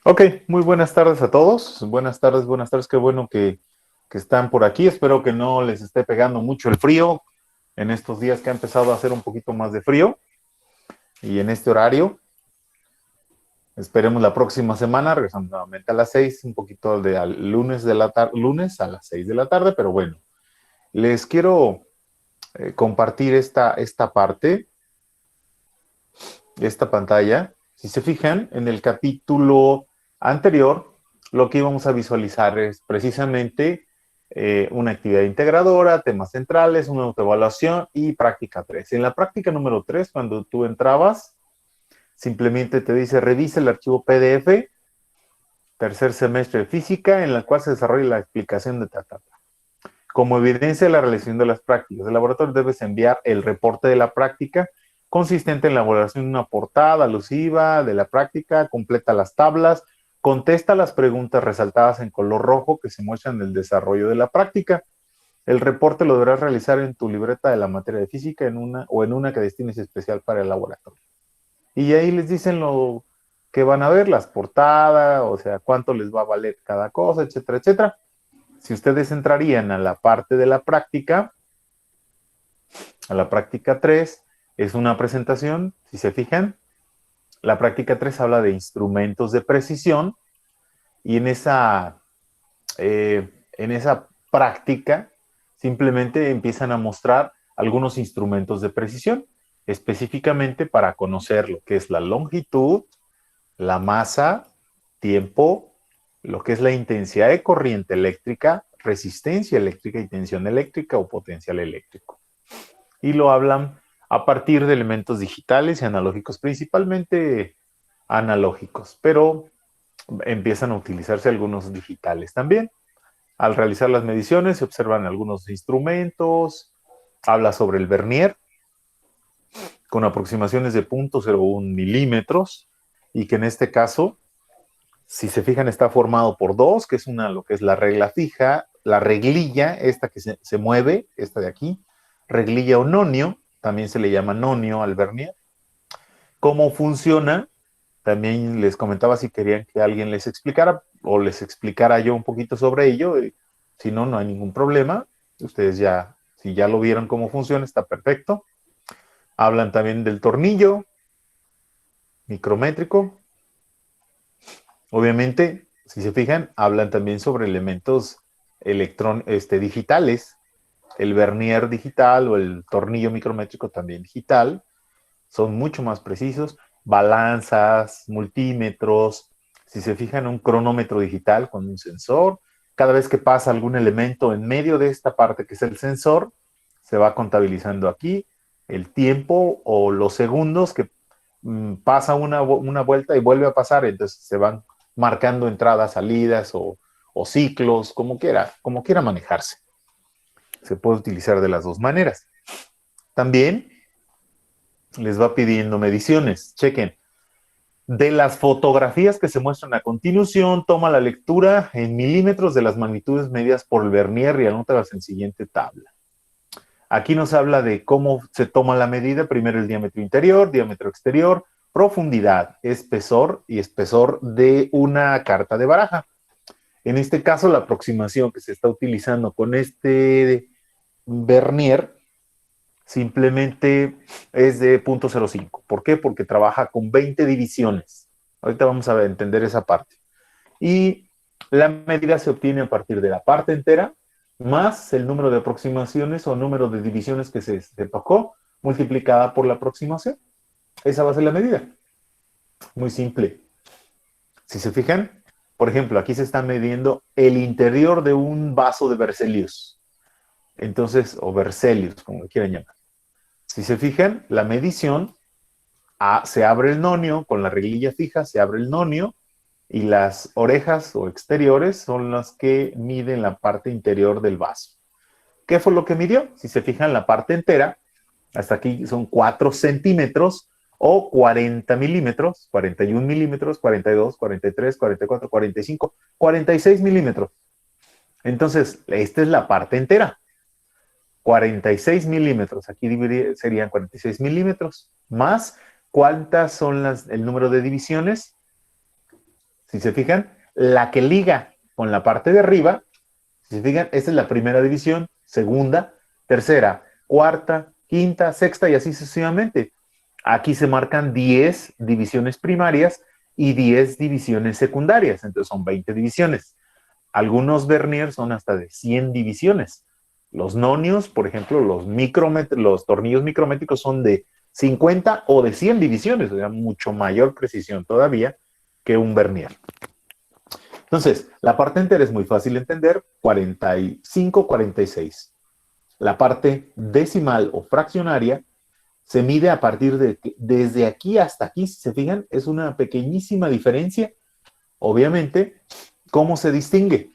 Ok, muy buenas tardes a todos. Buenas tardes. Qué bueno que están por aquí. Espero que no les esté pegando mucho el frío en estos días que ha empezado a hacer un poquito más de frío y en este horario. Esperemos la próxima semana, regresando nuevamente a las 6, un poquito de al lunes de la tarde, lunes a las 6 de la tarde, pero bueno, les quiero compartir esta parte, esta pantalla. Si se fijan, en el capítulo anterior, lo que íbamos a visualizar es precisamente una actividad integradora, temas centrales, una autoevaluación y práctica 3. En la práctica número 3, cuando tú entrabas, simplemente te dice revisa el archivo PDF, tercer semestre de física, en la cual se desarrolla la explicación de ta. Como evidencia de la realización de las prácticas, el laboratorio debes enviar el reporte de la práctica consistente en la elaboración de una portada alusiva de la práctica, completa las tablas, contesta las preguntas resaltadas en color rojo que se muestran en el desarrollo de la práctica. El reporte lo deberás realizar en tu libreta de la materia de física en una que destines especial para el laboratorio. Y ahí les dicen lo que van a ver, las portadas, o sea, cuánto les va a valer cada cosa, etcétera, etcétera. Si ustedes entrarían a la parte de la práctica, a la práctica 3, es una presentación, si se fijan, la práctica 3 habla de instrumentos de precisión y en esa práctica simplemente empiezan a mostrar algunos instrumentos de precisión, específicamente para conocer lo que es la longitud, la masa, tiempo, lo que es la intensidad de corriente eléctrica, resistencia eléctrica y tensión eléctrica o potencial eléctrico. Y lo hablan a partir de elementos digitales y analógicos, principalmente analógicos, pero empiezan a utilizarse algunos digitales también. Al realizar las mediciones se observan algunos instrumentos, habla sobre el vernier con aproximaciones de 0.01 milímetros y que en este caso, si se fijan, está formado por dos, que es lo que es la regla fija, la reglilla, esta que se mueve, esta de aquí, reglilla o nonio, también se le llama nonio al vernier. ¿Cómo funciona? También les comentaba si querían que alguien les explicara o les explicara yo un poquito sobre ello. Si no, no hay ningún problema. Ustedes ya, si ya lo vieron cómo funciona, está perfecto. Hablan también del tornillo micrométrico. Obviamente, si se fijan, hablan también sobre elementos digitales. El vernier digital o el tornillo micrométrico también digital. Son mucho más precisos. Balanzas, multímetros. Si se fijan, un cronómetro digital con un sensor. Cada vez que pasa algún elemento en medio de esta parte que es el sensor, se va contabilizando aquí el tiempo o los segundos que pasa una vuelta y vuelve a pasar. Entonces se van marcando entradas, salidas o ciclos, como quiera manejarse. Se puede utilizar de las dos maneras. También les va pidiendo mediciones. Chequen. De las fotografías que se muestran a continuación, toma la lectura en milímetros de las magnitudes medidas por el vernier y anótalas en siguiente tabla. Aquí nos habla de cómo se toma la medida. Primero el diámetro interior, diámetro exterior, profundidad, espesor y espesor de una carta de baraja. En este caso, la aproximación que se está utilizando con este vernier simplemente es de 0.05. ¿Por qué? Porque trabaja con 20 divisiones. Ahorita vamos a entender esa parte. Y la medida se obtiene a partir de la parte entera más el número de aproximaciones o número de divisiones que se tocó multiplicada por la aproximación. Esa va a ser la medida. Muy simple. Si se fijan, por ejemplo, aquí se está midiendo el interior de un vaso de Berzelius. Entonces, o Berzelius, como lo quieran llamar. Si se fijan, la medición, se abre el nonio con la reglilla fija, se abre el nonio y las orejas o exteriores son las que miden la parte interior del vaso. ¿Qué fue lo que midió? Si se fijan, la parte entera, hasta aquí son 4 centímetros o 40 milímetros, 41 milímetros, 42, 43, 44, 45, 46 milímetros. Entonces, esta es la parte entera. 46 milímetros, aquí serían 46 milímetros, más ¿cuántas son el número de divisiones? Si se fijan, la que liga con la parte de arriba, si se fijan, esta es la primera división, segunda, tercera, cuarta, quinta, sexta y así sucesivamente. Aquí se marcan 10 divisiones primarias y 10 divisiones secundarias, entonces son 20 divisiones. Algunos verniers son hasta de 100 divisiones. Los nonios, por ejemplo, los tornillos micrométricos son de 50 o de 100 divisiones, o sea, mucho mayor precisión todavía que un vernier. Entonces, la parte entera es muy fácil de entender, 45, 46. La parte decimal o fraccionaria se mide a partir de, desde aquí hasta aquí, si se fijan, es una pequeñísima diferencia. Obviamente, ¿cómo se distingue?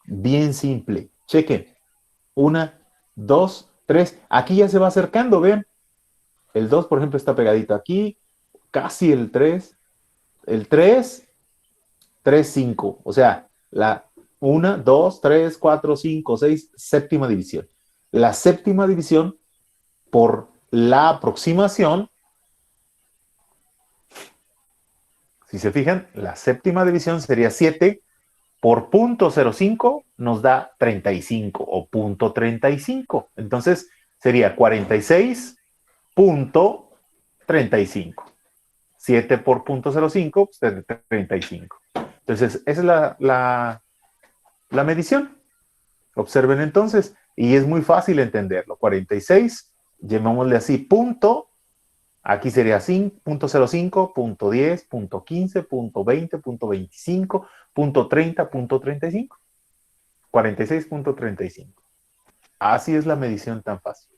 Bien simple. Chequen. 1, 2, 3. Aquí ya se va acercando, vean. El 2, por ejemplo, está pegadito aquí. Casi el 3. El 3, 3, 5. O sea, la 1, 2, 3, 4, 5, 6, séptima división. La séptima división, por la aproximación, si se fijan, la séptima división sería 7 por 0.05 nos da 35 o 0.35. Entonces sería 46.35. 7 por 0.05, pues 35. Entonces, esa es la medición. Observen entonces, y es muy fácil entenderlo. 46, llamémosle así, punto. Aquí sería 5.05, punto 10, punto 15, punto 20, punto 25, punto 30, punto 35. 46.35. Así es la medición tan fácil.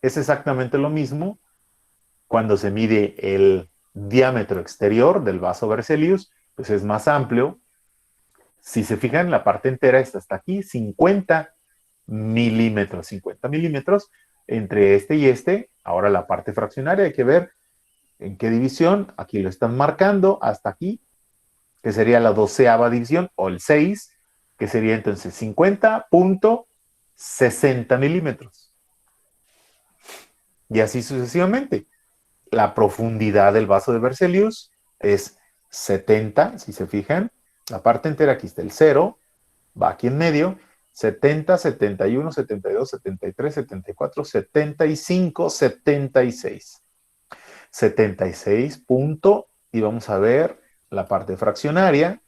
Es exactamente lo mismo cuando se mide el diámetro exterior del vaso Berzelius, pues es más amplio. Si se fijan, la parte entera está hasta aquí, 50 milímetros. 50 milímetros entre este y este. Ahora la parte fraccionaria, hay que ver en qué división. Aquí lo están marcando hasta aquí, que sería la 12ª división, o el 6, que sería entonces 50.60 milímetros. Y así sucesivamente. La profundidad del vaso de Berzelius es 70, si se fijan. La parte entera, aquí está el 0, va aquí en medio. 70, 71, 72, 73, 74, 75, 76. 76 punto, y vamos a ver la parte fraccionaria,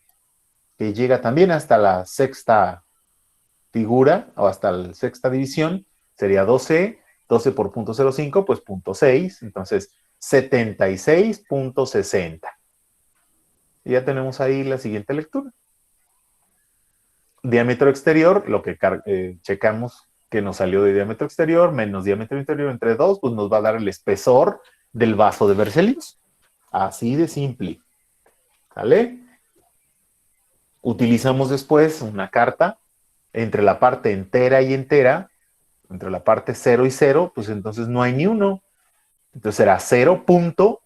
que llega también hasta la sexta figura, o hasta la sexta división, sería 12, 12 por 0.05, pues 0.6, entonces 76.60. Y ya tenemos ahí la siguiente lectura. Diámetro exterior, lo que checamos que nos salió de diámetro exterior, menos diámetro interior entre 2, pues nos va a dar el espesor del vaso de Berzelius. Así de simple. ¿Vale? Utilizamos después una carta entre la parte entera y entera, entre la parte 0 y 0, pues entonces no hay ni uno. Entonces será 0 punto,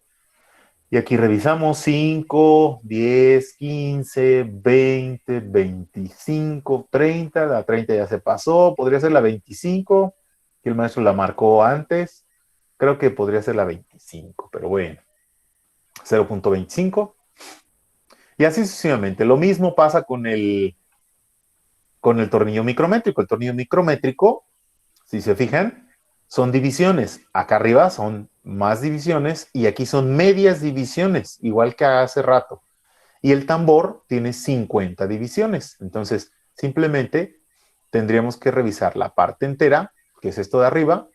y aquí revisamos 5, 10, 15, 20, 25, 30, la 30 ya se pasó, podría ser la 25, que el maestro la marcó antes, creo que podría ser la 25, pero bueno, 0.25. Y así sucesivamente. Lo mismo pasa con el tornillo micrométrico. El tornillo micrométrico, si se fijan, son divisiones. Acá arriba son más divisiones y aquí son medias divisiones, igual que hace rato. Y el tambor tiene 50 divisiones. Entonces, simplemente tendríamos que revisar la parte entera, que es esto de arriba.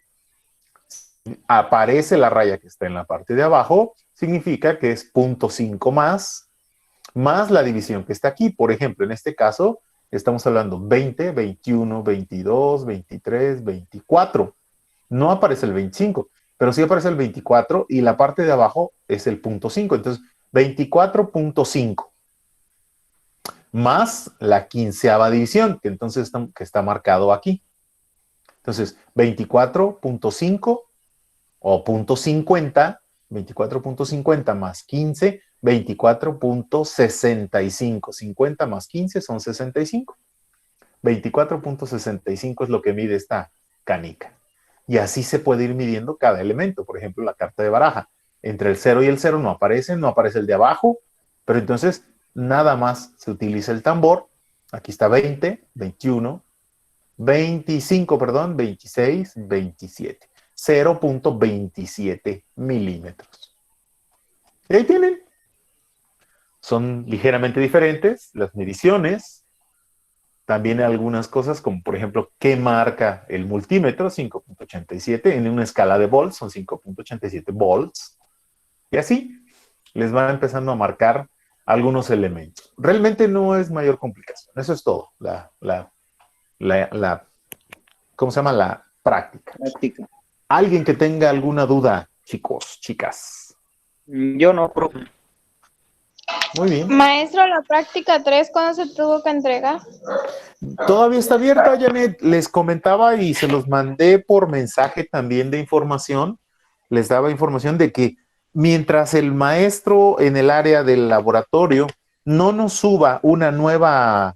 Aparece la raya que está en la parte de abajo, significa que es 0.5 más la división que está aquí. Por ejemplo, en este caso, estamos hablando 20, 21, 22, 23, 24. No aparece el 25, pero sí aparece el 24 y la parte de abajo es el 0.5. Entonces, 24.5 más la 15ª división, que entonces está marcado aquí. Entonces, 24.5 o 0.50, 24.50 más 15, 24.65. 50 más 15 son 65. 24.65 es lo que mide esta canica. Y así se puede ir midiendo cada elemento. Por ejemplo, la carta de baraja. Entre el 0 y el 0 no aparece el de abajo, Pero entonces, nada más se utiliza el tambor. Aquí está 20, 21, 25, perdón, 26, 27. 0.27 milímetros. Y ahí tienen. Son ligeramente diferentes las mediciones. También algunas cosas como, por ejemplo, qué marca el multímetro, 5.87. En una escala de volts son 5.87 volts. Y así les va empezando a marcar algunos elementos. Realmente no es mayor complicación. Eso es todo. ¿Cómo se llama? La práctica. Práctica. ¿Alguien que tenga alguna duda, chicos, chicas? Yo no, profe. Muy bien. Maestro, la práctica 3, ¿cuándo se tuvo que entregar? Todavía está abierta, Janet. Les comentaba y se los mandé por mensaje también de información. Les daba información de que mientras el maestro en el área del laboratorio no nos suba una nueva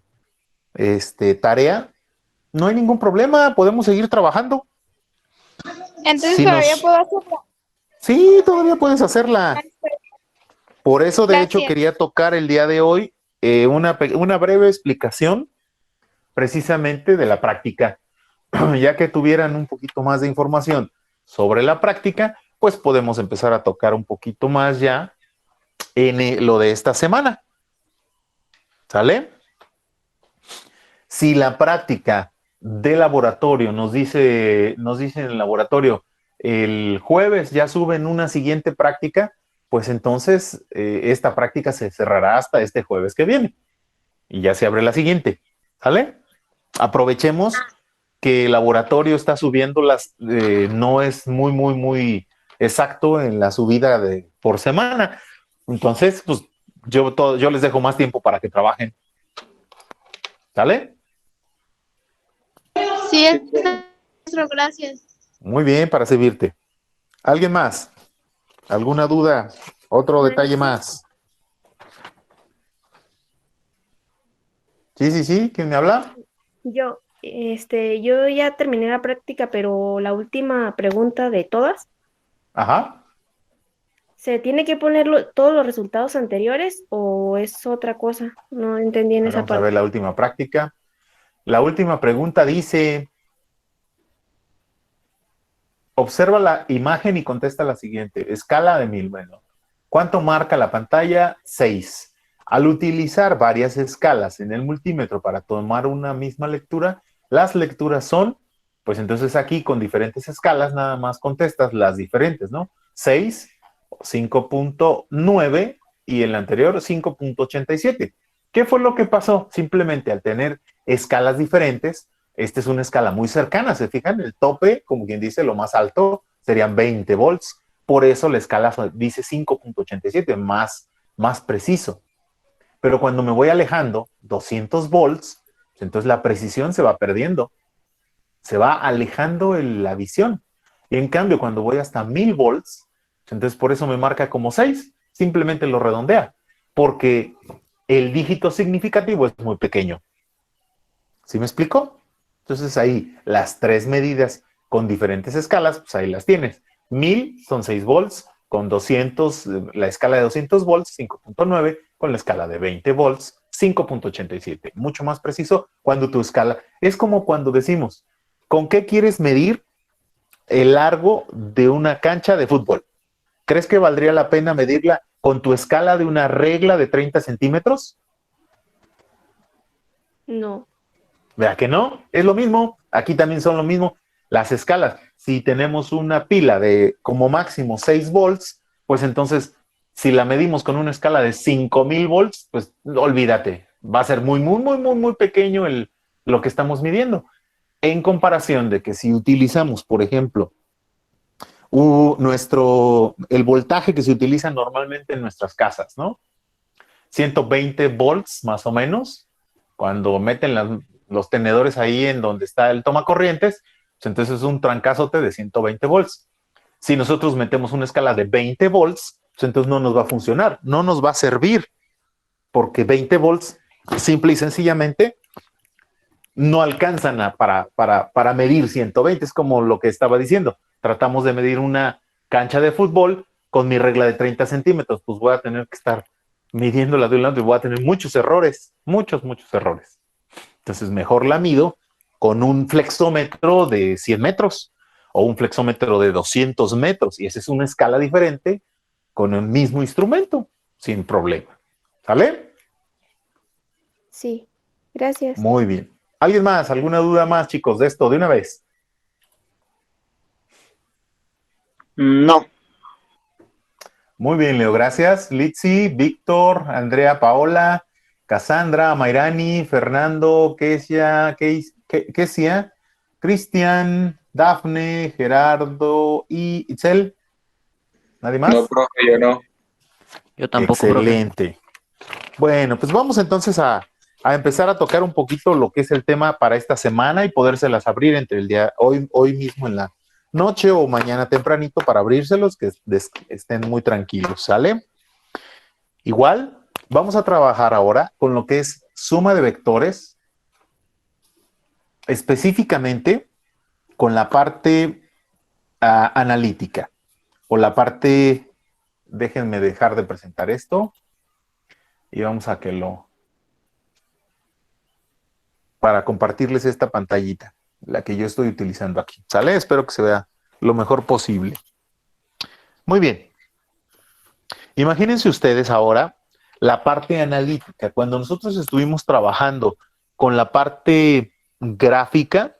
tarea, no hay ningún problema, podemos seguir trabajando. Entonces Si todavía nos... puedo hacerlo. Sí, todavía puedes hacerla. Por eso, de hecho, Gracias. quería tocar el día de hoy una breve explicación precisamente de la práctica. Ya que tuvieran un poquito más de información sobre la práctica, pues podemos empezar a tocar un poquito más ya en lo de esta semana. ¿Sale? Si la práctica de laboratorio nos dice en el laboratorio, el jueves ya suben una siguiente práctica, pues entonces esta práctica se cerrará hasta este jueves que viene y ya se abre la siguiente. ¿Sale? Aprovechemos que el laboratorio está subiendo no es muy exacto en la subida por semana. Entonces, pues yo les dejo más tiempo para que trabajen. ¿Sale? Sí, maestro, gracias. Muy bien, para servirte. ¿Alguien más? ¿Alguna duda? ¿Otro detalle más? Sí. ¿Quién me habla? Yo ya terminé la práctica, pero la última pregunta de todas, Ajá. ¿se tiene que poner todos los resultados anteriores o es otra cosa? No entendí en Ahora esa vamos a ver parte. la última práctica. La última pregunta dice, observa la imagen y contesta la siguiente. Escala de 1000. Bueno, ¿cuánto marca la pantalla? 6. Al utilizar varias escalas en el multímetro para tomar una misma lectura, las lecturas son, pues entonces aquí con diferentes escalas nada más contestas las diferentes, ¿no? 6, 5.9 y el anterior 5.87. ¿Qué fue lo que pasó? Simplemente al tener escalas diferentes, esta es una escala muy cercana, ¿se fijan? El tope, como quien dice, lo más alto serían 20 volts. Por eso la escala dice 5.87, más preciso. Pero cuando me voy alejando 200 volts, entonces la precisión se va perdiendo. Se va alejando la visión. Y en cambio, cuando voy hasta 1000 volts, entonces por eso me marca como 6. Simplemente lo redondea. Porque el dígito significativo es muy pequeño. ¿Sí me explico? Entonces ahí las tres medidas con diferentes escalas, pues ahí las tienes. 1000 son 6 volts, con 200, la escala de 200 volts, 5.9, con la escala de 20 volts, 5.87. Mucho más preciso cuando tu escala, es como cuando decimos, ¿con qué quieres medir el largo de una cancha de fútbol? ¿Crees que valdría la pena medirla con tu escala de una regla de 30 centímetros? No. ¿Verdad que no? Es lo mismo. Aquí también son lo mismo. Las escalas. Si tenemos una pila de como máximo 6 volts, pues entonces, si la medimos con una escala de 5000 volts, pues olvídate. Va a ser muy pequeño lo que estamos midiendo. En comparación de que si utilizamos, por ejemplo, el voltaje que se utiliza normalmente en nuestras casas, ¿no? 120 volts más o menos, cuando meten los tenedores ahí en donde está el tomacorrientes, pues entonces es un trancazote de 120 volts. Si nosotros metemos una escala de 20 volts, pues entonces no nos va a funcionar, no nos va a servir, porque 20 volts simple y sencillamente no alcanzan para medir 120. Es como lo que estaba diciendo. Tratamos de medir una cancha de fútbol con mi regla de 30 centímetros, pues voy a tener que estar midiéndola de un lado voy a tener muchos errores, muchos errores. Entonces, mejor la mido con un flexómetro de 100 metros o un flexómetro de 200 metros. Y esa es una escala diferente con el mismo instrumento, sin problema. ¿Sale? Sí, gracias. Muy bien. ¿Alguien más? ¿Alguna duda más, chicos, de esto de una vez? No. Muy bien, Leo. Gracias. Litsi, Víctor, Andrea, Paola, Cassandra, Mayrani, Fernando, Kesia, Cristian, Dafne, Gerardo y Itzel. ¿Nadie No, más? profe, yo no. Yo tampoco, profe. Excelente. Bueno, pues vamos entonces a empezar a tocar un poquito lo que es el tema para esta semana y podérselas abrir entre el día hoy mismo en la noche o mañana tempranito para abrírselos, que estén muy tranquilos, ¿sale? Igual, vamos a trabajar ahora con lo que es suma de vectores, específicamente con la parte analítica o la parte, déjenme dejar de presentar esto y vamos a para compartirles esta pantallita, la que yo estoy utilizando aquí, ¿sale? Espero que se vea lo mejor posible. Muy bien. Imagínense ustedes ahora la parte analítica. Cuando nosotros estuvimos trabajando con la parte gráfica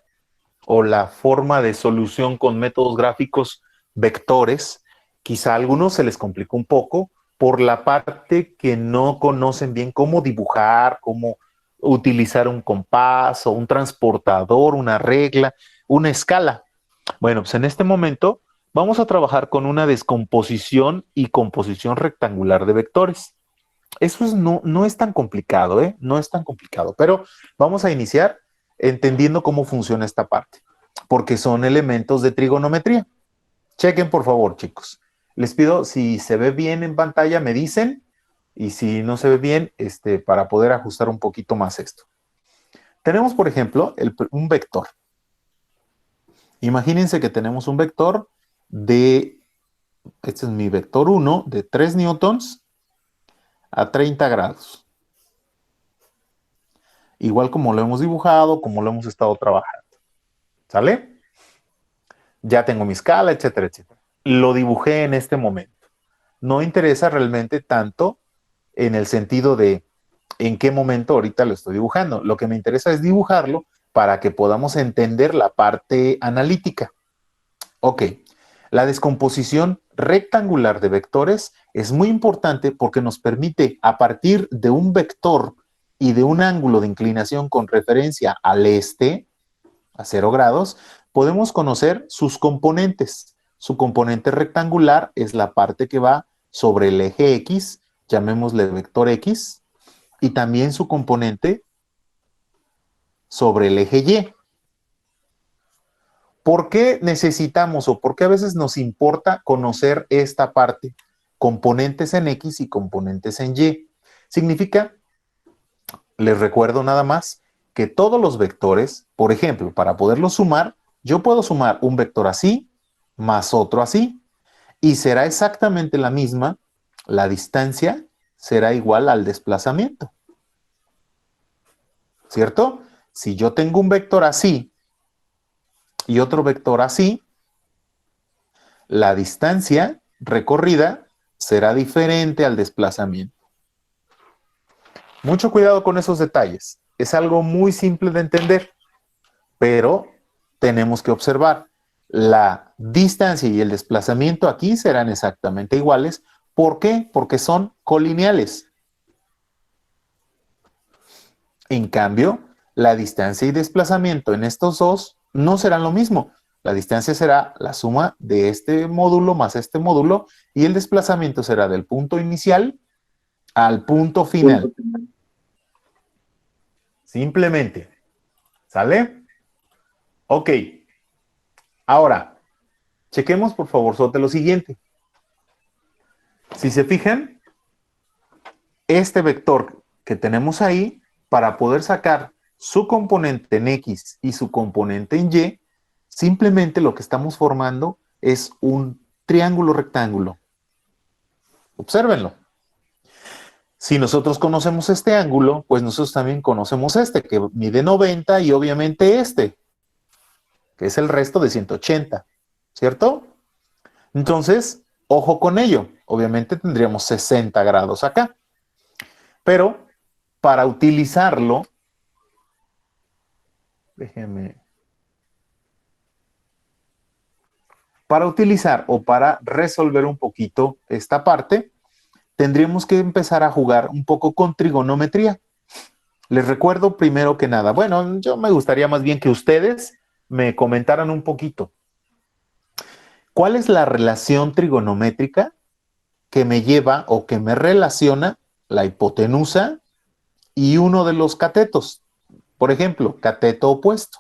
o la forma de solución con métodos gráficos vectores, quizá a algunos se les complicó un poco por la parte que no conocen bien cómo dibujar, cómo utilizar un compás o un transportador, una regla, una escala. Bueno, pues en este momento vamos a trabajar con una descomposición y composición rectangular de vectores. Eso no es tan complicado, ¿eh? No es tan complicado, pero vamos a iniciar entendiendo cómo funciona esta parte, porque son elementos de trigonometría. Chequen, por favor, chicos. Les pido, si se ve bien en pantalla, me dicen, y si no se ve bien, para poder ajustar un poquito más esto. Tenemos, por ejemplo, un vector. Imagínense que tenemos un vector este es mi vector 1, de 3 newtons a 30 grados. Igual como lo hemos dibujado, como lo hemos estado trabajando. ¿Sale? Ya tengo mi escala, etcétera, etcétera. Lo dibujé en este momento. No interesa realmente tanto en el sentido de en qué momento ahorita lo estoy dibujando. Lo que me interesa es dibujarlo para que podamos entender la parte analítica. Ok, la descomposición rectangular de vectores es muy importante porque nos permite, a partir de un vector y de un ángulo de inclinación con referencia al este, a 0 grados, podemos conocer sus componentes. Su componente rectangular es la parte que va sobre el eje X, llamémosle vector X, y también su componente sobre el eje Y. ¿Por qué necesitamos o por qué a veces nos importa conocer esta parte? Componentes en X y componentes en Y. Significa, les recuerdo nada más, que todos los vectores, por ejemplo, para poderlos sumar, yo puedo sumar un vector así más otro así y será exactamente la misma, la distancia será igual al desplazamiento. ¿Cierto? Si yo tengo un vector así y otro vector así, la distancia recorrida será diferente al desplazamiento. Mucho cuidado con esos detalles. Es algo muy simple de entender, pero tenemos que observar. La distancia y el desplazamiento aquí serán exactamente iguales. ¿Por qué? Porque son colineales. En cambio, la distancia y desplazamiento en estos dos no serán lo mismo. La distancia será la suma de este módulo más este módulo y el desplazamiento será del punto inicial al punto final. Simplemente. ¿Sale? Ok. Ahora, chequemos por favor sobre lo siguiente. Si se fijan, este vector que tenemos ahí, para poder sacar su componente en X y su componente en Y, simplemente lo que estamos formando es un triángulo rectángulo. Obsérvenlo. Si nosotros conocemos este ángulo, pues nosotros también conocemos este, que mide 90 y obviamente este, que es el resto de 180, ¿cierto? Entonces, ojo con ello. Obviamente tendríamos 60 grados acá. Pero para utilizarlo, para utilizar o para resolver un poquito esta parte, tendríamos que empezar a jugar un poco con trigonometría. Les recuerdo primero que nada, bueno, yo me gustaría más bien que ustedes me comentaran un poquito. ¿Cuál es la relación trigonométrica que me lleva o que me relaciona la hipotenusa y uno de los catetos? Por ejemplo, cateto opuesto.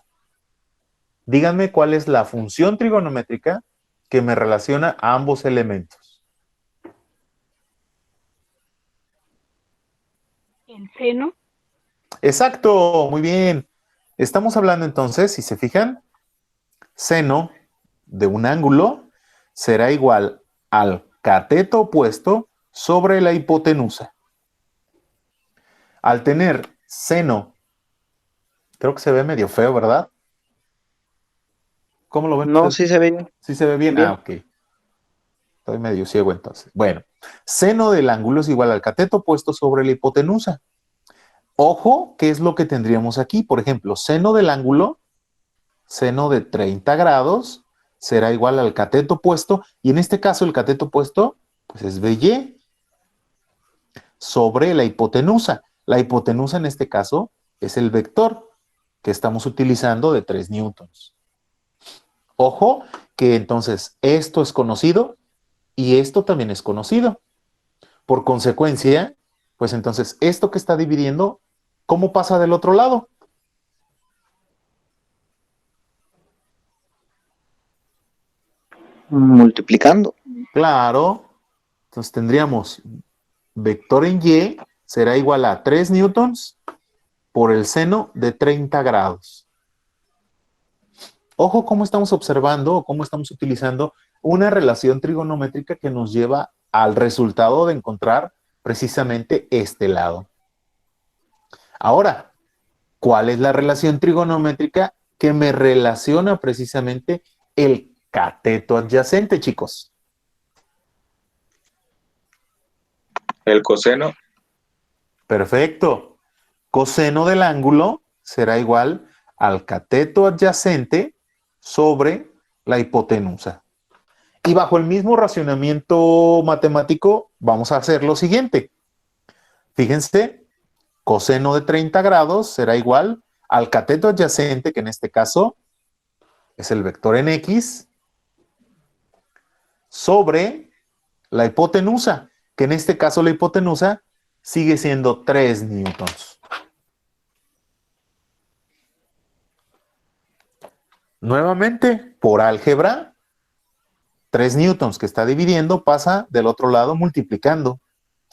Díganme cuál es la función trigonométrica que me relaciona a ambos elementos. El seno. Exacto, muy bien. Estamos hablando entonces, si se fijan, seno de un ángulo será igual al cateto opuesto sobre la hipotenusa. Al tener seno, creo que se ve medio feo, ¿verdad? ¿Cómo lo ven? No, sí se ve bien. ¿Sí se ve bien? Bien. Ah, ok. Estoy medio ciego entonces. Bueno, seno del ángulo es igual al cateto opuesto sobre la hipotenusa. Ojo, ¿qué es lo que tendríamos aquí? Por ejemplo, seno del ángulo, seno de 30 grados, será igual al cateto opuesto, y en este caso el cateto opuesto, pues es BY, sobre la hipotenusa. La hipotenusa en este caso es el vector que estamos utilizando de 3 newtons. Ojo, que entonces esto es conocido y esto también es conocido. Por consecuencia, pues entonces esto que está dividiendo, ¿cómo pasa del otro lado? Multiplicando. Claro. Entonces tendríamos vector en Y será igual a 3 newtons por el seno de 30 grados. Ojo cómo estamos observando o cómo estamos utilizando una relación trigonométrica que nos lleva al resultado de encontrar precisamente este lado. Ahora, ¿cuál es la relación trigonométrica que me relaciona precisamente el cateto adyacente, chicos? El coseno. Perfecto. Coseno del ángulo será igual al cateto adyacente sobre la hipotenusa. Y bajo el mismo racionamiento matemático, vamos a hacer lo siguiente. Fíjense, coseno de 30 grados será igual al cateto adyacente, que en este caso es el vector en X, sobre la hipotenusa, que en este caso la hipotenusa sigue siendo 3 newtons. Nuevamente, por álgebra, 3 newtons que está dividiendo pasa del otro lado multiplicando.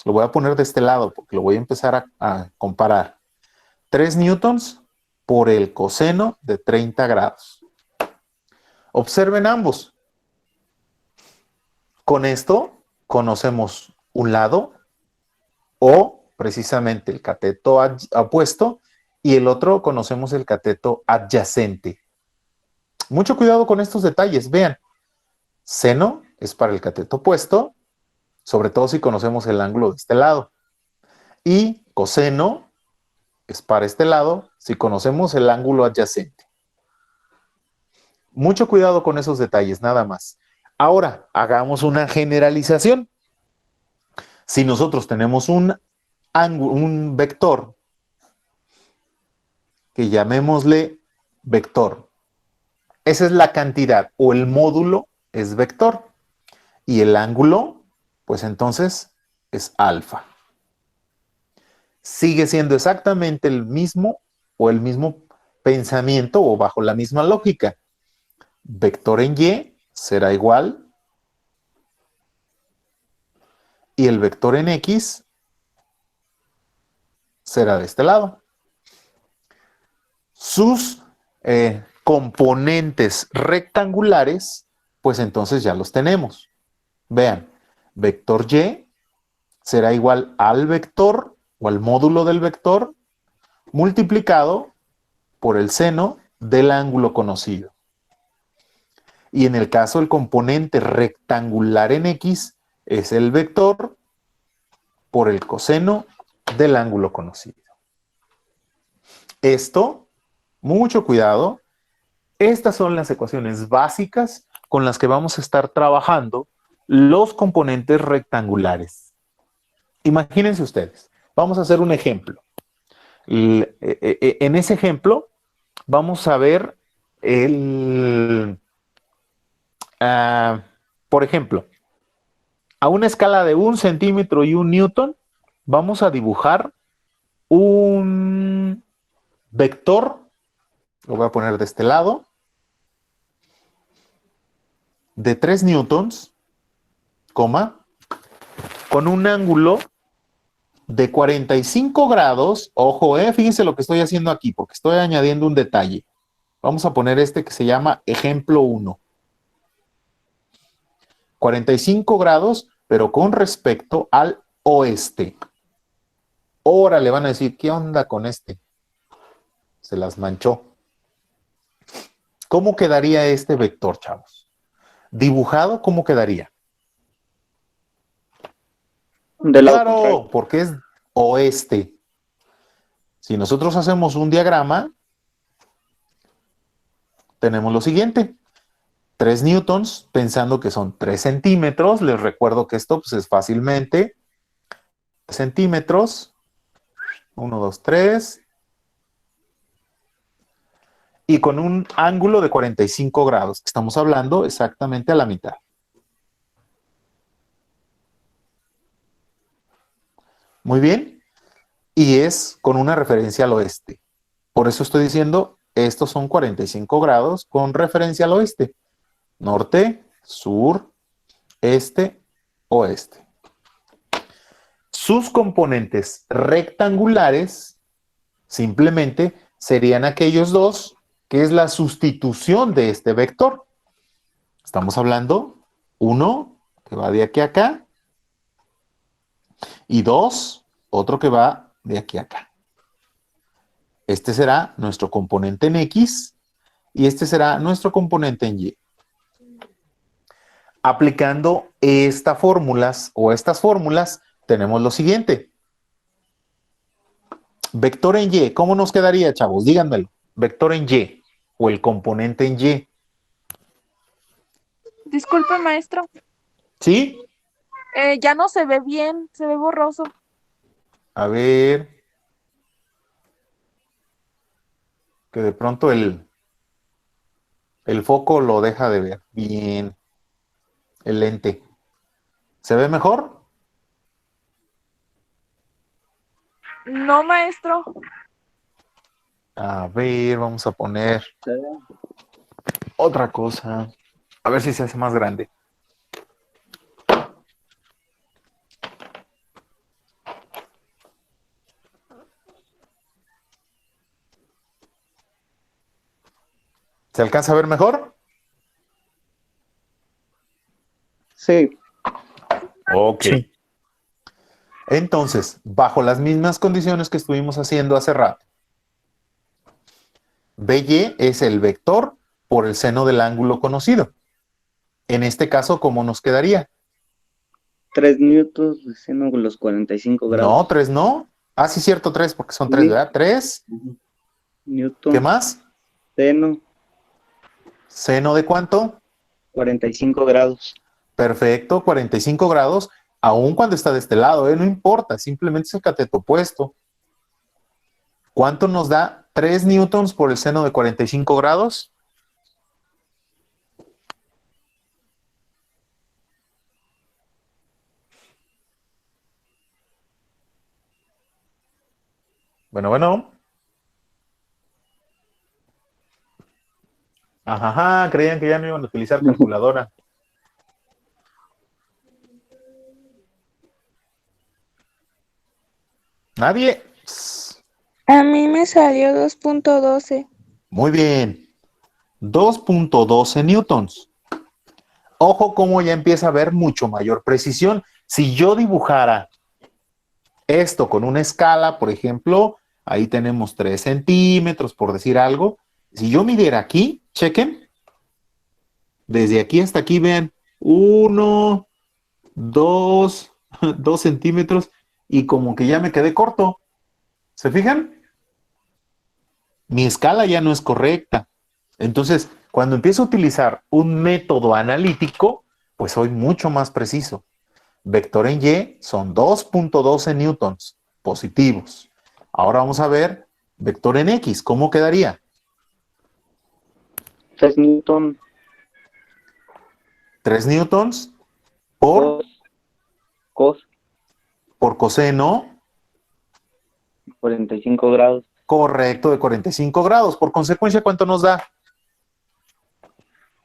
Lo voy a poner de este lado porque lo voy a empezar a comparar. 3 newtons por el coseno de 30 grados. Observen ambos. Con esto conocemos un lado o precisamente el cateto opuesto y el otro conocemos el cateto adyacente. Mucho cuidado con estos detalles. Vean, seno es para el cateto opuesto, sobre todo si conocemos el ángulo de este lado. Y coseno es para este lado si conocemos el ángulo adyacente. Mucho cuidado con esos detalles, nada más. Ahora, hagamos una generalización. Si nosotros tenemos un vector que llamémosle vector, esa es la cantidad o el módulo es vector y el ángulo, pues entonces es alfa. Sigue siendo exactamente el mismo o el mismo pensamiento o bajo la misma lógica. Vector en Y será igual y el vector en X será de este lado. Sus componentes rectangulares, pues entonces ya los tenemos. Vean, vector Y será igual al vector o al módulo del vector multiplicado por el seno del ángulo conocido. Y en el caso del componente rectangular en X es el vector por el coseno del ángulo conocido. Esto, mucho cuidado, estas son las ecuaciones básicas con las que vamos a estar trabajando los componentes rectangulares. Imagínense ustedes, vamos a hacer un ejemplo. En ese ejemplo vamos a ver por ejemplo, a una escala de 1 centímetro y 1 newton, vamos a dibujar un vector, lo voy a poner de este lado, de 3 newtons, coma, con un ángulo de 45 grados, ojo, fíjense lo que estoy haciendo aquí, porque estoy añadiendo un detalle. Vamos a poner este que se llama ejemplo 1. 45 grados, pero con respecto al oeste. Ahora le van a decir, ¿qué onda con este? Se las manchó. ¿Cómo quedaría este vector, chavos? Dibujado, ¿cómo quedaría? Del lado Claro, contrario. porque es oeste. Si nosotros hacemos un diagrama, tenemos lo siguiente. 3 newtons, pensando que son 3 centímetros. Les recuerdo que esto pues, es fácilmente 3 centímetros. 1, 2, 3. Y con un ángulo de 45 grados. Estamos hablando exactamente a la mitad. Muy bien. Y es con una referencia al oeste. Por eso estoy diciendo, estos son 45 grados con referencia al oeste. Norte, sur, este, oeste. Sus componentes rectangulares simplemente serían aquellos dos, que es la sustitución de este vector. Estamos hablando, 1 que va de aquí a acá, y 2, otro que va de aquí a acá. Este será nuestro componente en X, y este será nuestro componente en Y. Aplicando estas fórmulas, tenemos lo siguiente. Vector en Y, ¿cómo nos quedaría, chavos? Díganmelo. Vector en Y o el componente en Y. Disculpe, maestro. ¿Sí? Ya no se ve bien, se ve borroso. A ver. Que de pronto el foco lo deja de ver. Bien. El lente. ¿Se ve mejor? No, maestro. A ver, vamos a poner otra cosa. A ver si se hace más grande. ¿Se alcanza a ver mejor? Sí. Ok. Sí. Entonces, bajo las mismas condiciones que estuvimos haciendo hace rato, BY es el vector por el seno del ángulo conocido. En este caso, ¿cómo nos quedaría? 3 newtons de seno con los 45 grados. No, 3 no. Ah, sí, cierto, 3, porque son 3, Sí. ¿verdad? 3. Newton. ¿Qué más? Seno, ¿Seno de cuánto? 45 grados. Perfecto, 45 grados, aun cuando está de este lado, no importa, simplemente es el cateto opuesto. ¿Cuánto nos da 3 newtons por el seno de 45 grados? Bueno. Ajá, creían que ya no iban a utilizar calculadora. ¿Nadie? A mí me salió 2.12. Muy bien. 2.12 newtons. Ojo cómo ya empieza a haber mucho mayor precisión. Si yo dibujara Esto con una escala, por ejemplo, ahí tenemos 3 centímetros, por decir algo. Si yo midiera aquí, chequen, desde aquí hasta aquí, vean, 1, 2, 2 centímetros, y como que ya me quedé corto. ¿Se fijan? Mi escala ya no es correcta. Entonces, cuando empiezo a utilizar un método analítico, pues soy mucho más preciso. Vector en Y son 2.12 newtons positivos. Ahora vamos a ver vector en X. ¿Cómo quedaría? 3 newton 3 newtons por, cos por coseno 45 grados. correcto de 45 grados. Por consecuencia, ¿cuánto nos da?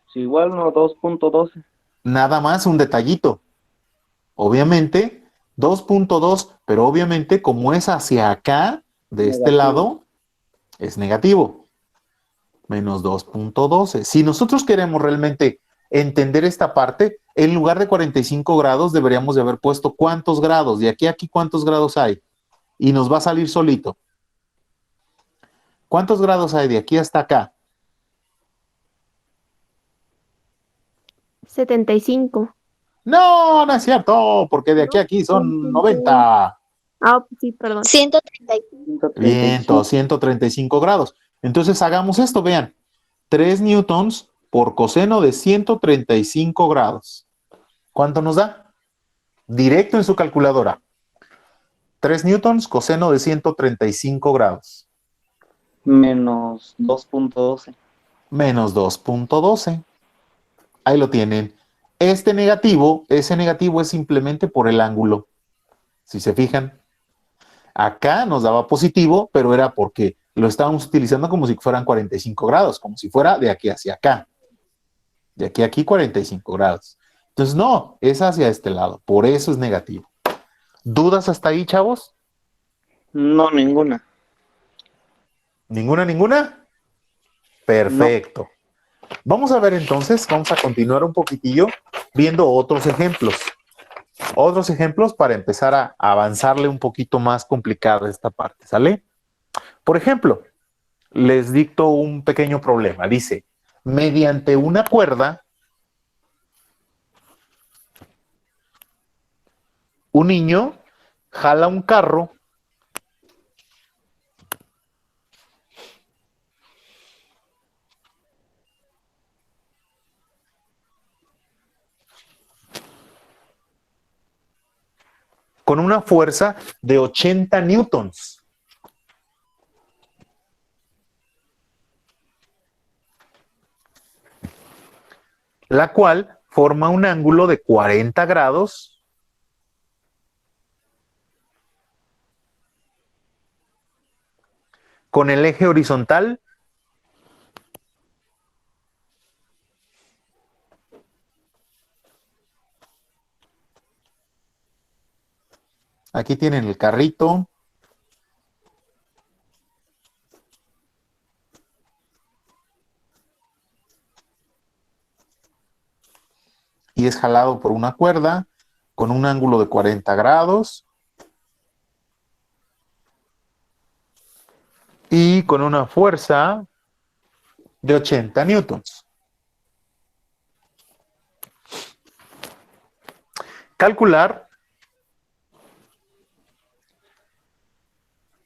Es igual, ¿no? 2.12. Nada más un detallito. Obviamente, 2.2, pero obviamente como es hacia acá, de este Negativo. lado, es negativo. Menos 2.12. Si nosotros queremos realmente entender esta parte, en lugar de 45 grados deberíamos de haber puesto cuántos grados. De aquí a aquí, ¿cuántos grados hay? Y nos va a salir solito. ¿Cuántos grados hay de aquí hasta acá? 75. No, no es cierto, porque de aquí a aquí son 90. Sí, perdón. 135. Bien, 135 grados. Entonces hagamos esto, vean. 3 newtons por coseno de 135 grados. ¿Cuánto nos da? Directo en su calculadora. 3 newtons coseno de 135 grados. Menos 2.12. Menos 2.12. Ahí lo tienen. Ese negativo es simplemente por el ángulo. Si se fijan, acá nos daba positivo, pero era porque lo estábamos utilizando como si fueran 45 grados, como si fuera de aquí hacia acá. De aquí a aquí 45 grados. Entonces, no, es hacia este lado. Por eso es negativo. ¿Dudas hasta ahí, chavos? No, ninguna. ¿Ninguna, ninguna? Perfecto. Vamos a ver entonces, vamos a continuar un poquitillo viendo otros ejemplos. Otros ejemplos para empezar a avanzarle un poquito más complicada esta parte, ¿sale? Por ejemplo, les dicto un pequeño problema. Dice, mediante una cuerda, un niño jala un carro con una fuerza de 80 newtons. La cual forma un ángulo de 40 grados con el eje horizontal aquí tienen el carrito. Y es jalado por una cuerda con un ángulo de 40 grados y con una fuerza de 80 newtons. Calcular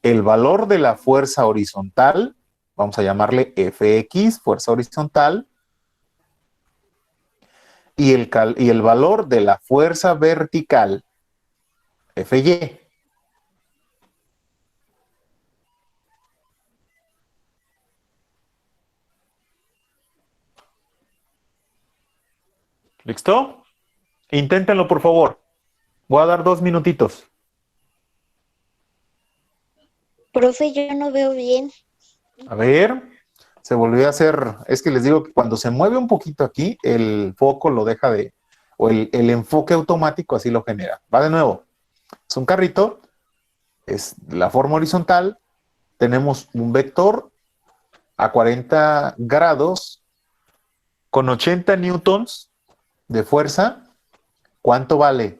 el valor de la fuerza horizontal, vamos a llamarle Fx, fuerza horizontal, y el valor de la fuerza vertical, Fy. ¿Listo? Inténtenlo, por favor. Voy a dar 2 minutitos. Profe, yo no veo bien. A ver, se volvió a hacer. Es que les digo que cuando se mueve un poquito aquí, el foco lo deja de. O el enfoque automático así lo genera. Va de nuevo. Es un carrito, es la forma horizontal. Tenemos un vector a 40 grados con 80 newtons de fuerza. ¿Cuánto vale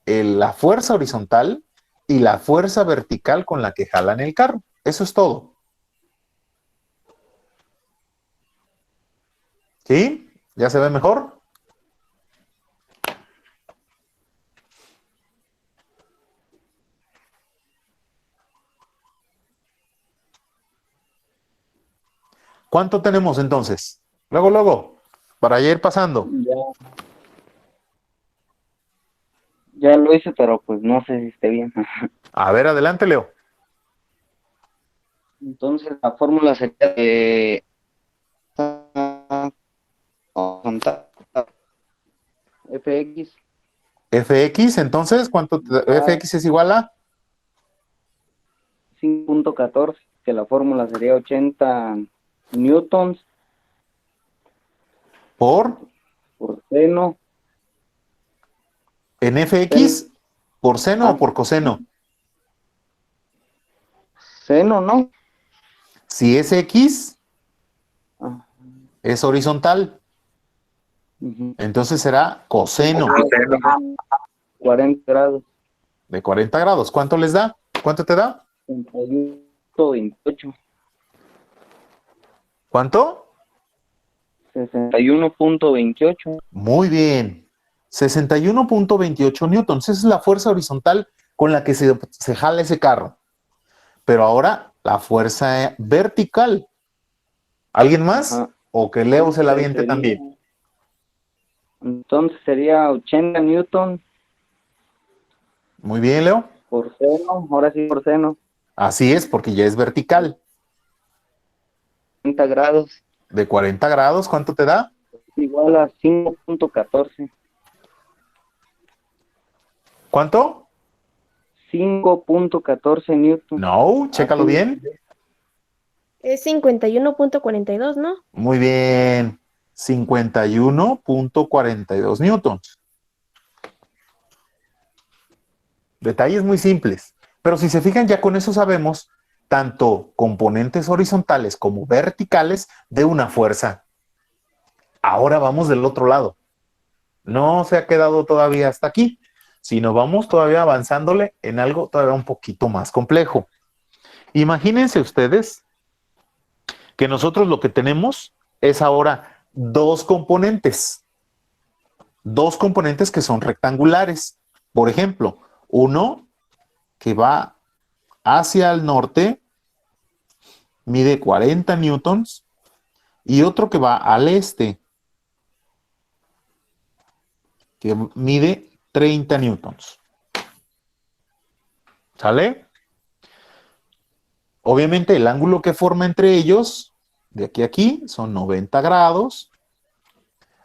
la fuerza horizontal y la fuerza vertical con la que jalan el carro. Eso es todo. ¿Sí? ¿Ya se ve mejor? ¿Cuánto tenemos entonces? Luego, para ir pasando. Ya lo hice, pero pues no sé si esté bien. A ver, adelante, Leo. Entonces la fórmula sería de horizontal fx Fx, entonces, Fx es igual a 5.14, que la fórmula sería 80 newtons por por seno. en Fx por seno o por coseno. Seno, ¿no? Si es X, Ah, es horizontal. ujú. Entonces será coseno 40 grados, de 40 grados. ¿Cuánto les da? ¿Cuánto te da? 61.28. ¿Cuánto? 61.28. Muy bien. 61.28 newtons. Esa es la fuerza horizontal con la que se jala ese carro. Pero ahora la fuerza vertical. ¿Alguien más? Ajá. ¿O que Leo se la aviente Sería- también? Entonces sería 80 newtons Muy bien, Leo. por seno, ahora sí por seno, Así es, porque ya es vertical. 30 grados, De 40 grados, ¿cuánto te da? igual a 5.14. ¿Cuánto? 5.14 newtons. No, chécalo Así. bien. Es 51.42, ¿no? Muy bien. 51.42 newtons. Detalles muy simples. Pero si se fijan, ya con eso sabemos tanto componentes horizontales como verticales de una fuerza. Ahora vamos del otro lado. No se ha quedado todavía hasta aquí, sino vamos todavía avanzándole en algo todavía un poquito más complejo. Imagínense ustedes que nosotros lo que tenemos es ahora dos componentes que son rectangulares. Por ejemplo, uno que va hacia el norte, mide 40 newtons, y otro que va al este, que mide 30 newtons. ¿Sale? Obviamente el ángulo que forma entre ellos, de aquí a aquí, son 90 grados.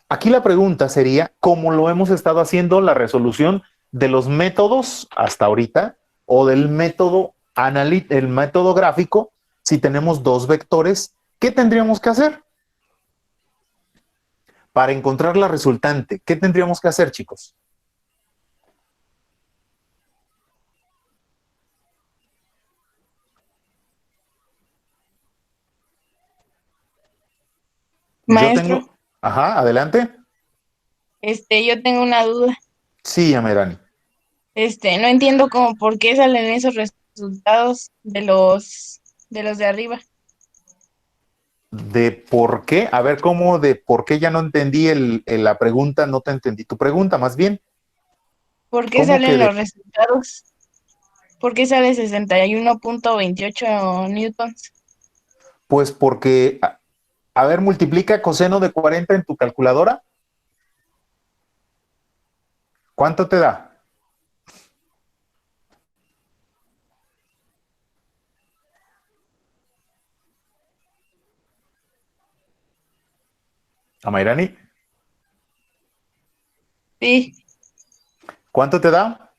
Aquí la pregunta sería, ¿cómo lo hemos estado haciendo la resolución de los métodos hasta ahorita o del método el método gráfico? Si tenemos dos vectores, ¿qué tendríamos que hacer? Para encontrar la resultante, ¿qué tendríamos que hacer, chicos? Maestro, Ajá, adelante. yo tengo una duda. Sí, Amerani. No entiendo cómo por qué salen esos resultados de los de arriba. ¿De por qué? A ver, ¿cómo de por qué? Ya no entendí la pregunta, no te entendí tu pregunta, más bien. ¿Por qué ¿Cómo que salen de- los resultados? ¿Por qué sale 61.28 newtons? Pues porque, a ver, multiplica coseno de 40 en tu calculadora. ¿Cuánto te da? Amairani, Sí, ¿cuánto te da?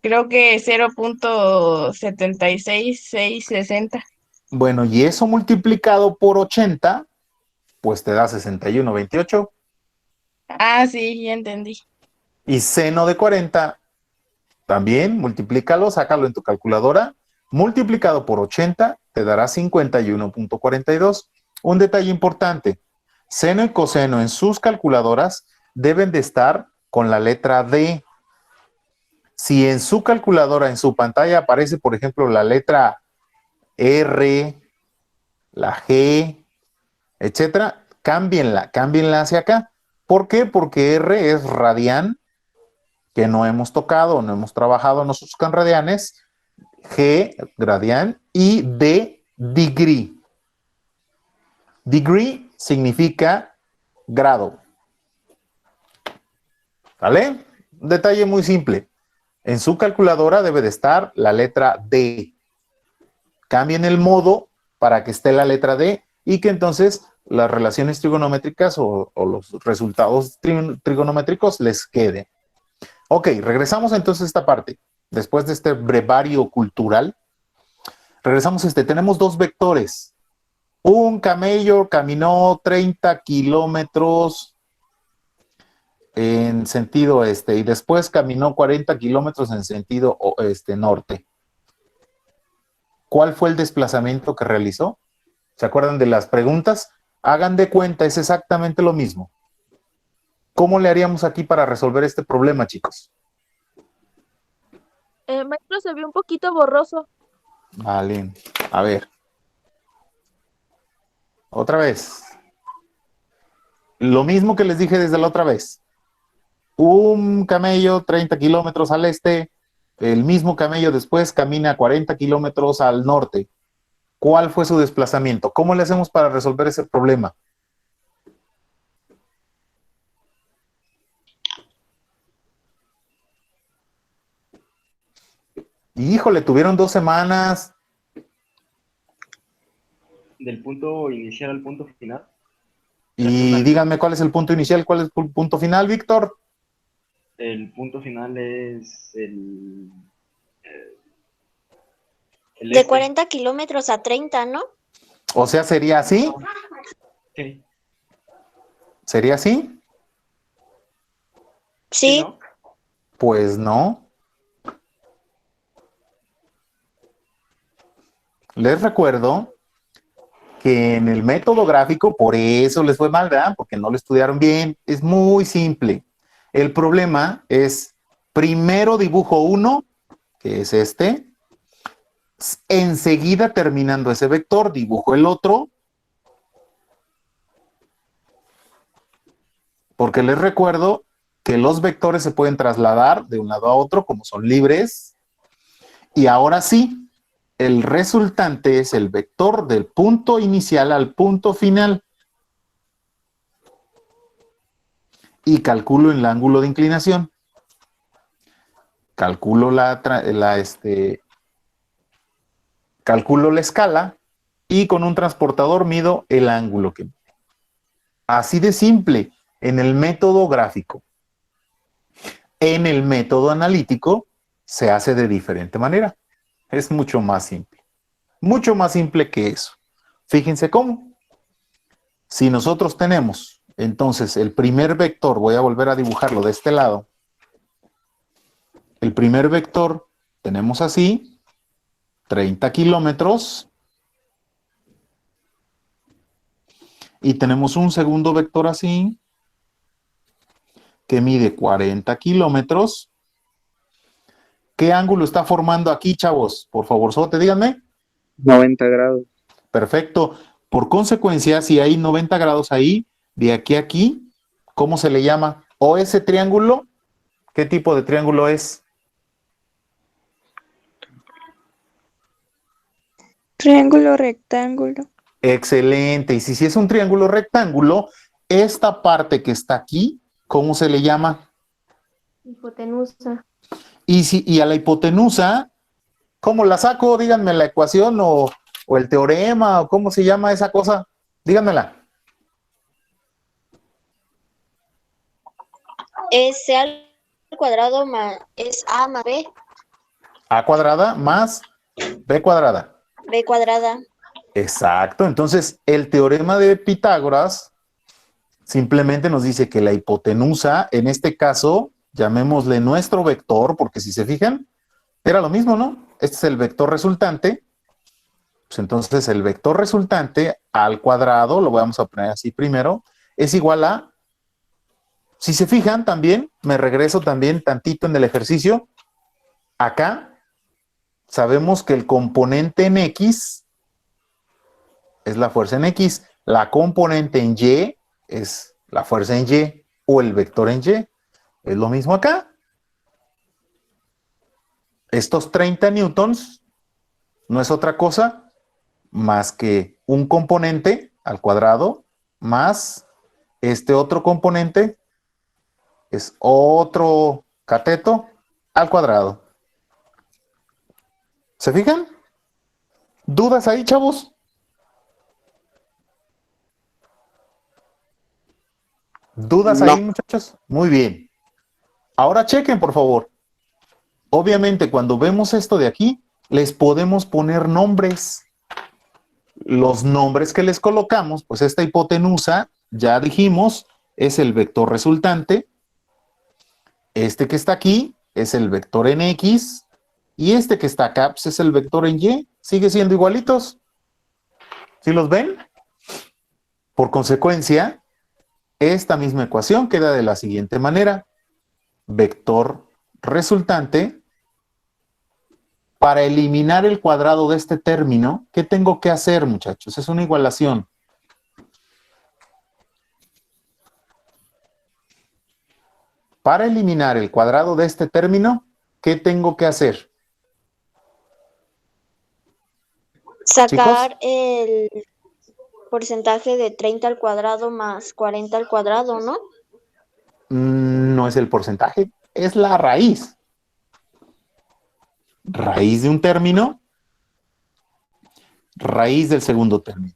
creo que 0.766660. Bueno, y eso multiplicado por 80, pues te da 61.28. Ah, sí, ya entendí. Y seno de 40, también multiplícalo, sácalo en tu calculadora. Multiplicado por 80, te dará 51.42. Un detalle importante, seno y coseno en sus calculadoras deben de estar con la letra D. Si en su calculadora, en su pantalla aparece, por ejemplo, la letra R, la G, etcétera, cámbienla hacia acá. ¿Por qué? Porque R es radian, que no hemos tocado, no hemos trabajado nosotros con radianes, G, gradian, y D, degree. Degree significa grado. ¿Vale? Un detalle muy simple. En su calculadora debe de estar la letra D. Cambien el modo para que esté la letra D y que entonces las relaciones trigonométricas o los resultados trigonométricos les queden. Ok, regresamos entonces a esta parte. Después de este brevario cultural, regresamos tenemos dos vectores. Un camello caminó 30 kilómetros en sentido este y después caminó 40 kilómetros en sentido norte. ¿Cuál fue el desplazamiento que realizó? ¿Se acuerdan de las preguntas? Hagan de cuenta, es exactamente lo mismo. ¿Cómo le haríamos aquí para resolver este problema, chicos? Maestro, se ve un poquito borroso. Vale, a ver. Otra vez. Lo mismo que les dije desde la otra vez. Un camello 30 kilómetros al este, el mismo camello después camina 40 kilómetros al norte. ¿Cuál fue su desplazamiento? ¿Cómo le hacemos para resolver ese problema? Híjole, tuvieron 2 semanas. Del punto inicial al punto final. Y díganme cuál es el punto inicial, cuál es el punto final, Víctor. El punto final es el De 40 kilómetros a 30, ¿no? O sea, ¿sería así? Sí. ¿Sería así? Sí. ¿No? Pues no. Les recuerdo que en el método gráfico, por eso les fue mal, ¿verdad? Porque no lo estudiaron bien. Es muy simple. El problema es, primero dibujo uno, que es este. Enseguida, terminando ese vector, dibujo el otro. Porque les recuerdo que los vectores se pueden trasladar de un lado a otro, como son libres. Y ahora sí, el resultante es el vector del punto inicial al punto final. Y calculo el ángulo de inclinación. Calculo calculo la escala y con un transportador mido el ángulo que mide. Así de simple en el método gráfico. En el método analítico se hace de diferente manera. Es mucho más simple. Mucho más simple que eso. Fíjense cómo. Si nosotros tenemos, entonces, el primer vector, voy a volver a dibujarlo de este lado. El primer vector tenemos así, 30 kilómetros. Y tenemos un segundo vector así, que mide 40 kilómetros. ¿Qué ángulo está formando aquí, chavos? Por favor, díganme. 90 grados. Perfecto. Por consecuencia, si hay 90 grados ahí, de aquí a aquí, ¿cómo se le llama? ¿O ese triángulo? ¿Qué tipo de triángulo es? Triángulo rectángulo. Excelente. Y si es un triángulo rectángulo, esta parte que está aquí, ¿cómo se le llama? Hipotenusa. Y a la hipotenusa, ¿cómo la saco? Díganme la ecuación o el teorema, o cómo se llama esa cosa. Díganmela. Es C al cuadrado más, es A más B. A cuadrada más B cuadrada. B cuadrada. Exacto. Entonces, el teorema de Pitágoras simplemente nos dice que la hipotenusa, en este caso, llamémosle nuestro vector, porque si se fijan, era lo mismo, ¿no? Este es el vector resultante. Pues entonces, el vector resultante al cuadrado, lo vamos a poner así primero, es igual a, si se fijan también, me regreso también tantito en el ejercicio, Acá sabemos que el componente en X es la fuerza en X, la componente en Y es la fuerza en Y o el vector en Y. Es lo mismo acá. Estos 30 newtons no es otra cosa más que un componente al cuadrado más este otro componente es otro cateto al cuadrado. ¿Se fijan? ¿Dudas ahí, chavos? ¿Dudas No. ahí, muchachos? Muy bien. Ahora chequen, por favor. Obviamente, cuando vemos esto de aquí, les podemos poner nombres. Los nombres que les colocamos, pues esta hipotenusa, ya dijimos, es el vector resultante. Este que está aquí es el vector en X. Y este que está acá pues es el vector en Y. Sigue siendo igualitos. ¿Sí los ven? Por consecuencia, esta misma ecuación queda de la siguiente manera. Vector resultante. Para eliminar el cuadrado de este término, ¿qué tengo que hacer, muchachos? Es una igualación. Para eliminar el cuadrado de este término, ¿qué tengo que hacer? Sacar el porcentaje de 30 al cuadrado más 40 al cuadrado, ¿no? No es el porcentaje, es la raíz. Raíz de un término, raíz del segundo término.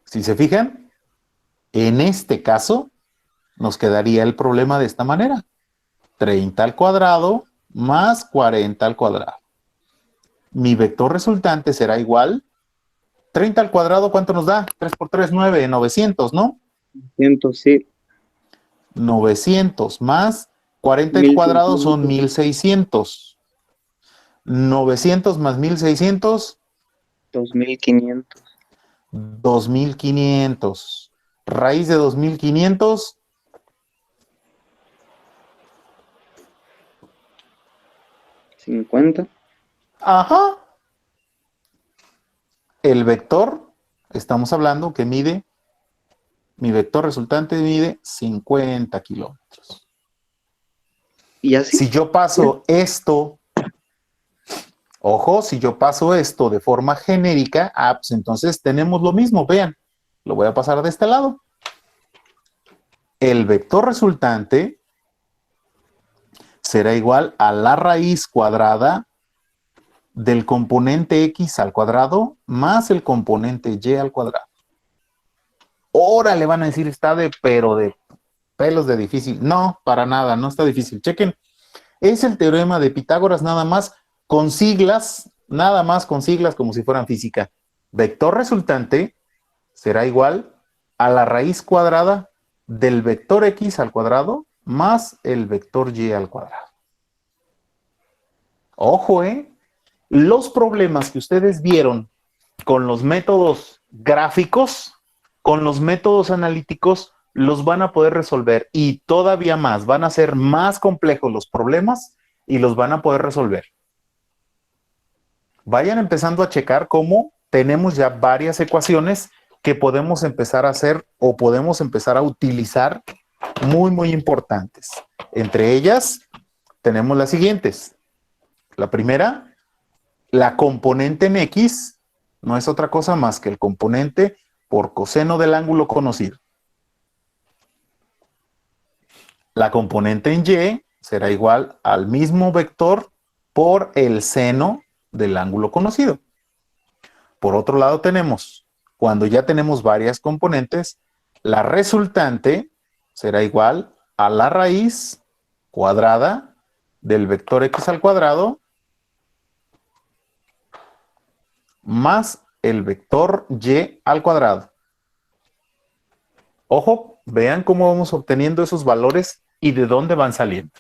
Si se fijan, en este caso nos quedaría el problema de esta manera. 30 al cuadrado más 40 al cuadrado. Mi vector resultante será igual. 30 al cuadrado, ¿cuánto nos da? 3 por 3, 9, 900, ¿no? 100, sí. 900 más 40 al cuadrado son 1600. 900 más 1600. 2500. 2500. Raíz de 2500. 50. Ajá. El vector, estamos hablando que mide, mi vector resultante mide 50 kilómetros. Y así. Si yo paso esto, ojo, si yo paso esto de forma genérica, pues entonces tenemos lo mismo, vean, lo voy a pasar de este lado. El vector resultante será igual a la raíz cuadrada del componente X al cuadrado más el componente Y al cuadrado. Ahora le van a decir, está pero de pelos de difícil. No, para nada, no está difícil. Chequen, es el teorema de Pitágoras nada más con siglas como si fueran física. Vector resultante será igual a la raíz cuadrada del vector X al cuadrado más el vector Y al cuadrado. Ojo, los problemas que ustedes vieron con los métodos gráficos, con los métodos analíticos, los van a poder resolver y todavía más, van a ser más complejos los problemas y los van a poder resolver. Vayan empezando a checar cómo tenemos ya varias ecuaciones que podemos empezar a hacer o podemos empezar a utilizar muy, muy importantes. Entre ellas tenemos las siguientes. La primera, la componente en X no es otra cosa más que el componente por coseno del ángulo conocido. La componente en Y será igual al mismo vector por el seno del ángulo conocido. Por otro lado tenemos, cuando ya tenemos varias componentes, la resultante será igual a la raíz cuadrada del vector X al cuadrado más el vector Y al cuadrado. Ojo, vean cómo vamos obteniendo esos valores y de dónde van saliendo.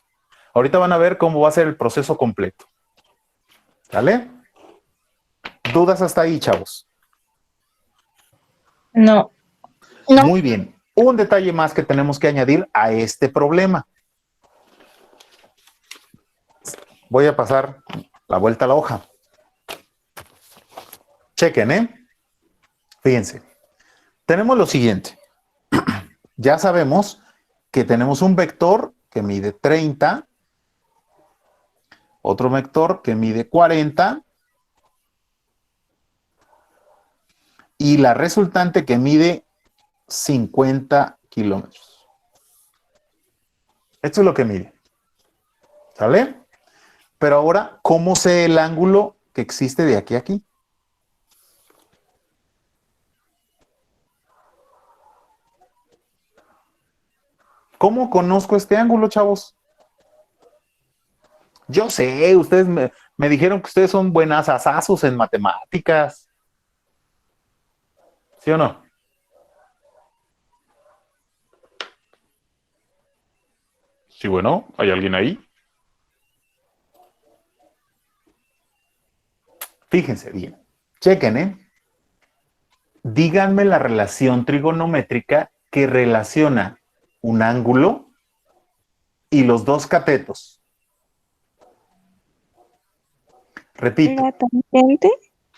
Ahorita van a ver cómo va a ser el proceso completo. ¿Sale? ¿Dudas hasta ahí, chavos? No. No. Muy bien. Un detalle más que tenemos que añadir a este problema. voy a pasar la vuelta a la hoja. Chequen, ¿eh? Fíjense. Tenemos lo siguiente. Ya sabemos que tenemos un vector que mide 30, otro vector que mide 40 y la resultante que mide 50 kilómetros. Esto es lo que mide. ¿Sale? Pero ahora, ¿cómo sé el ángulo que existe de aquí a aquí? ¿Cómo conozco este ángulo, chavos? Yo sé, ustedes me dijeron que ustedes son buenas asazos en matemáticas. ¿Sí o no? Sí, bueno, ¿hay alguien ahí? Fíjense bien. Chequen, ¿eh? Díganme la relación trigonométrica que relaciona un ángulo y los dos catetos. Repito. La tangente.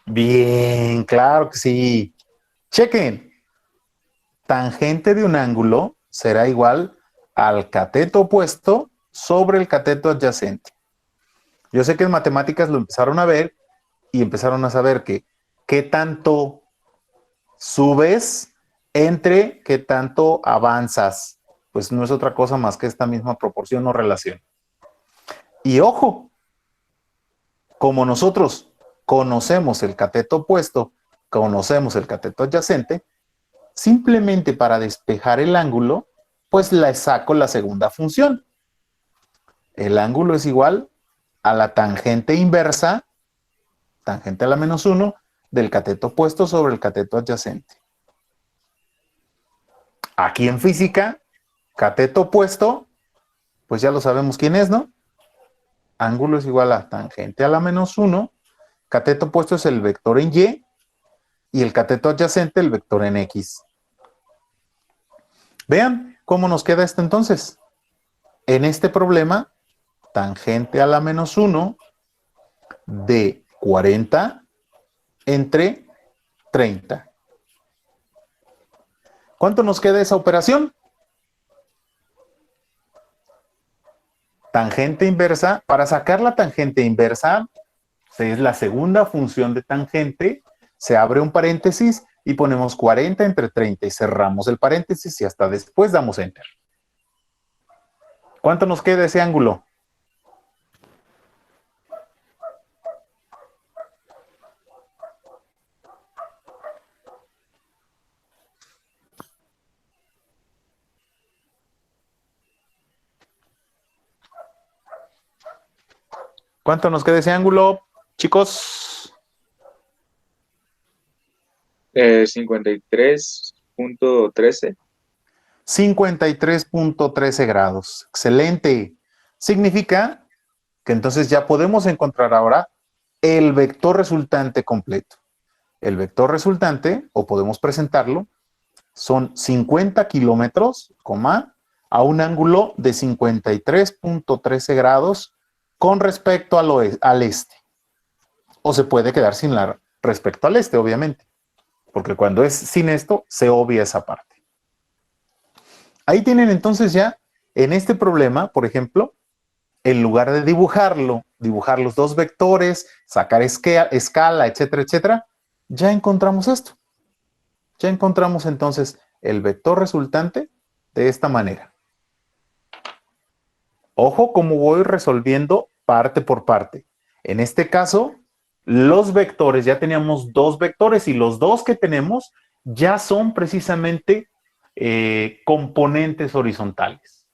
Bien, claro que sí. Chequen. Tangente de un ángulo será igual al cateto opuesto sobre el cateto adyacente. Yo sé que en matemáticas lo empezaron a ver y empezaron a saber que qué tanto subes entre qué tanto avanzas. Pues no es otra cosa más que esta misma proporción o relación. Y ojo, como nosotros conocemos el cateto opuesto, conocemos el cateto adyacente, simplemente para despejar el ángulo, pues le saco la segunda función. El ángulo es igual a la tangente inversa, tangente a la menos 1, del cateto opuesto sobre el cateto adyacente. Aquí en física, cateto opuesto, pues ya lo sabemos quién es, ¿no? Ángulo es igual a tangente a la menos 1, cateto opuesto es el vector en y el cateto adyacente el vector en X. Vean cómo nos queda esto entonces. En este problema, tangente a la menos 1 de 40 entre 30. ¿Cuánto nos queda esa operación? Tangente inversa. Para sacar la tangente inversa, es la segunda función de tangente, se abre un paréntesis y ponemos 40 entre 30 y cerramos el paréntesis y hasta después damos enter. ¿Cuánto nos queda ese ángulo? ¿Cuánto nos queda ese ángulo, chicos? 53.13. 53.13 grados. Excelente. Significa que entonces ya podemos encontrar ahora el vector resultante completo. El vector resultante, o podemos presentarlo, son 50 kilómetros, a un ángulo de 53.13 grados con respecto al este. O se puede quedar sin respecto al este, obviamente. Porque cuando es sin esto, se obvia esa parte. Ahí tienen entonces ya, en este problema, por ejemplo, en lugar de dibujar los dos vectores, sacar escala, etcétera, etcétera, ya encontramos esto. Ya encontramos entonces el vector resultante de esta manera. Ojo cómo voy resolviendo parte por parte. En este caso, los vectores, ya teníamos dos vectores y los dos que tenemos ya son precisamente componentes horizontales.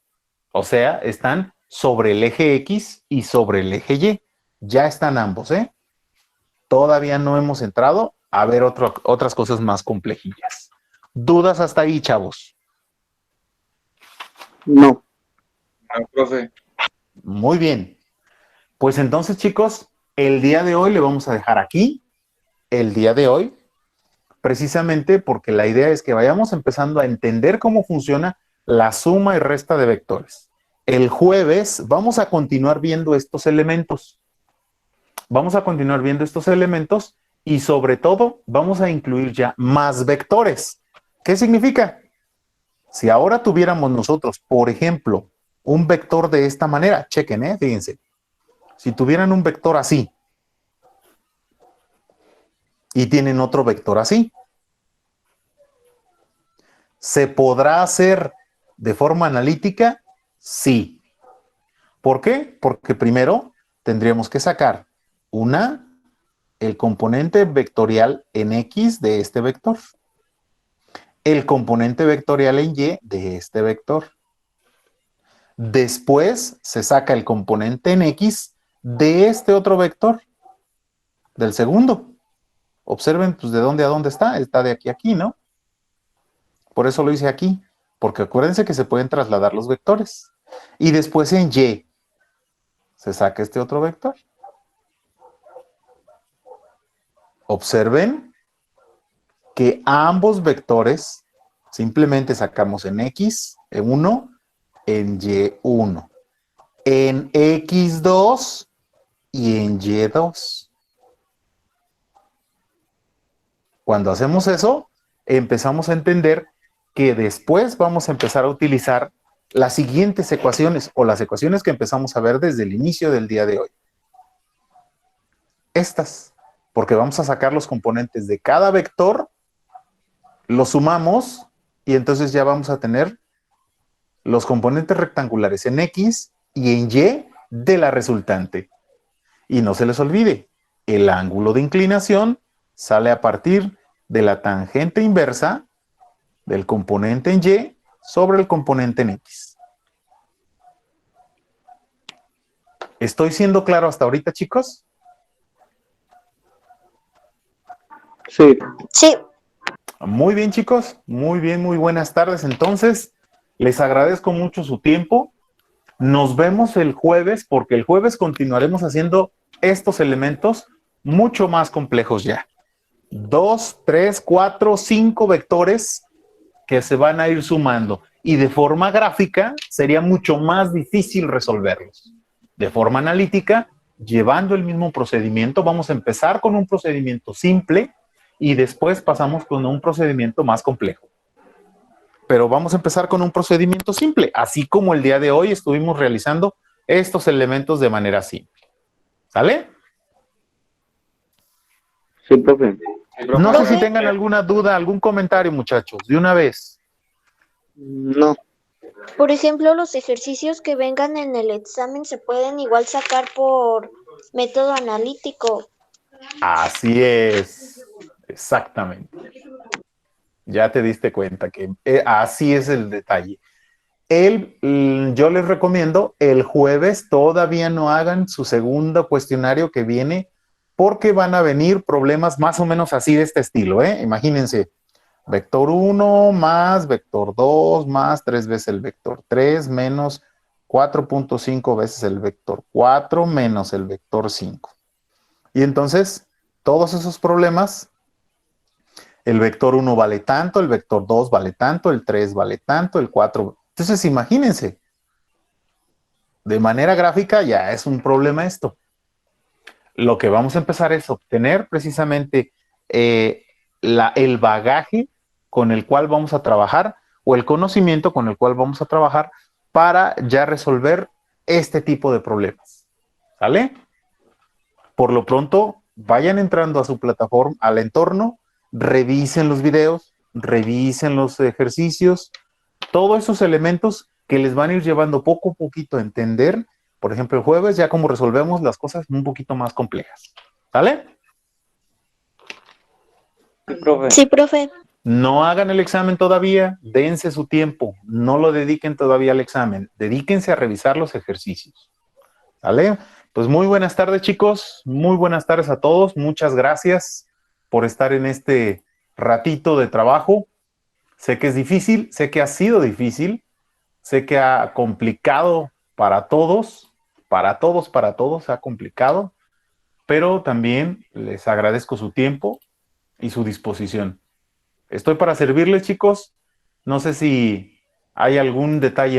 O sea, están sobre el eje X y sobre el eje Y. Ya están ambos, ¿eh? Todavía no hemos entrado a ver otras cosas más complejillas. ¿Dudas hasta ahí, chavos? No. No, profe. Muy bien. Pues entonces, chicos, el día de hoy le vamos a dejar aquí. El día de hoy, precisamente porque la idea es que vayamos empezando a entender cómo funciona la suma y resta de vectores. El jueves vamos a continuar viendo estos elementos. Vamos a continuar viendo estos elementos y sobre todo vamos a incluir ya más vectores. ¿Qué significa? Si ahora tuviéramos nosotros, por ejemplo, un vector de esta manera, chequen, fíjense. Si tuvieran un vector así y tienen otro vector así, ¿se podrá hacer de forma analítica? Sí. ¿Por qué? Porque primero tendríamos que sacar el componente vectorial en X de este vector, el componente vectorial en Y de este vector. Después se saca el componente en X de este otro vector, del segundo. Observen, pues, de dónde a dónde está. Está de aquí a aquí, ¿no? Por eso lo hice aquí, porque acuérdense que se pueden trasladar los vectores. Y después en Y se saca este otro vector. Observen que ambos vectores simplemente sacamos en X, en 1, en Y1, en X2 y en Y2. Cuando hacemos eso, empezamos a entender que después vamos a empezar a utilizar las siguientes ecuaciones o las ecuaciones que empezamos a ver desde el inicio del día de hoy. Estas, porque vamos a sacar los componentes de cada vector, los sumamos y entonces ya vamos a tener los componentes rectangulares en X y en Y de la resultante. Y no se les olvide, el ángulo de inclinación sale a partir de la tangente inversa del componente en Y sobre el componente en X. ¿Estoy siendo claro hasta ahorita, chicos? Sí. Sí, Muy bien, chicos. Muy bien, muy buenas tardes. Entonces, les agradezco mucho su tiempo. Nos vemos el jueves, porque el jueves continuaremos haciendo estos elementos mucho más complejos ya. 2, 3, 4, 5 vectores que se van a ir sumando. Y de forma gráfica sería mucho más difícil resolverlos. De forma analítica, llevando el mismo procedimiento, vamos a empezar con un procedimiento simple y después pasamos con un procedimiento más complejo. Pero vamos a empezar con un procedimiento simple, así como el día de hoy estuvimos realizando estos elementos de manera simple. ¿Sale? Sí, profe. No sé si tengan alguna duda, algún comentario, muchachos, de una vez. No. por ejemplo, los ejercicios que vengan en el examen se pueden igual sacar por método analítico. Así es, exactamente. Ya te diste cuenta que así es el detalle. Yo les recomiendo, el jueves todavía no hagan su segundo cuestionario que viene, porque van a venir problemas más o menos así de este estilo, ¿eh? Imagínense, vector 1 más vector 2 más 3 veces el vector 3 menos 4.5 veces el vector 4 menos el vector 5. Y entonces, todos esos problemas, el vector 1 vale tanto, el vector 2 vale tanto, el 3 vale tanto, el 4... Entonces, imagínense, de manera gráfica ya es un problema esto. Lo que vamos a empezar es obtener precisamente el bagaje con el cual vamos a trabajar o el conocimiento con el cual vamos a trabajar para ya resolver este tipo de problemas. ¿Sale? Por lo pronto, vayan entrando a su plataforma, al entorno, revisen los videos, revisen los ejercicios, todos esos elementos que les van a ir llevando poco a poquito a entender. Por ejemplo, el jueves ya como resolvemos las cosas un poquito más complejas. ¿Sale? Sí, profe. Sí, profe. No hagan el examen todavía, dense su tiempo, no lo dediquen todavía al examen, dedíquense a revisar los ejercicios. ¿Sale? Pues muy buenas tardes, chicos, muy buenas tardes a todos, muchas gracias por estar en este ratito de trabajo. Sé que es difícil, sé que ha sido difícil, sé que ha complicado para todos, ha complicado, pero también les agradezco su tiempo y su disposición. Estoy para servirles, chicos. No sé si hay algún detalle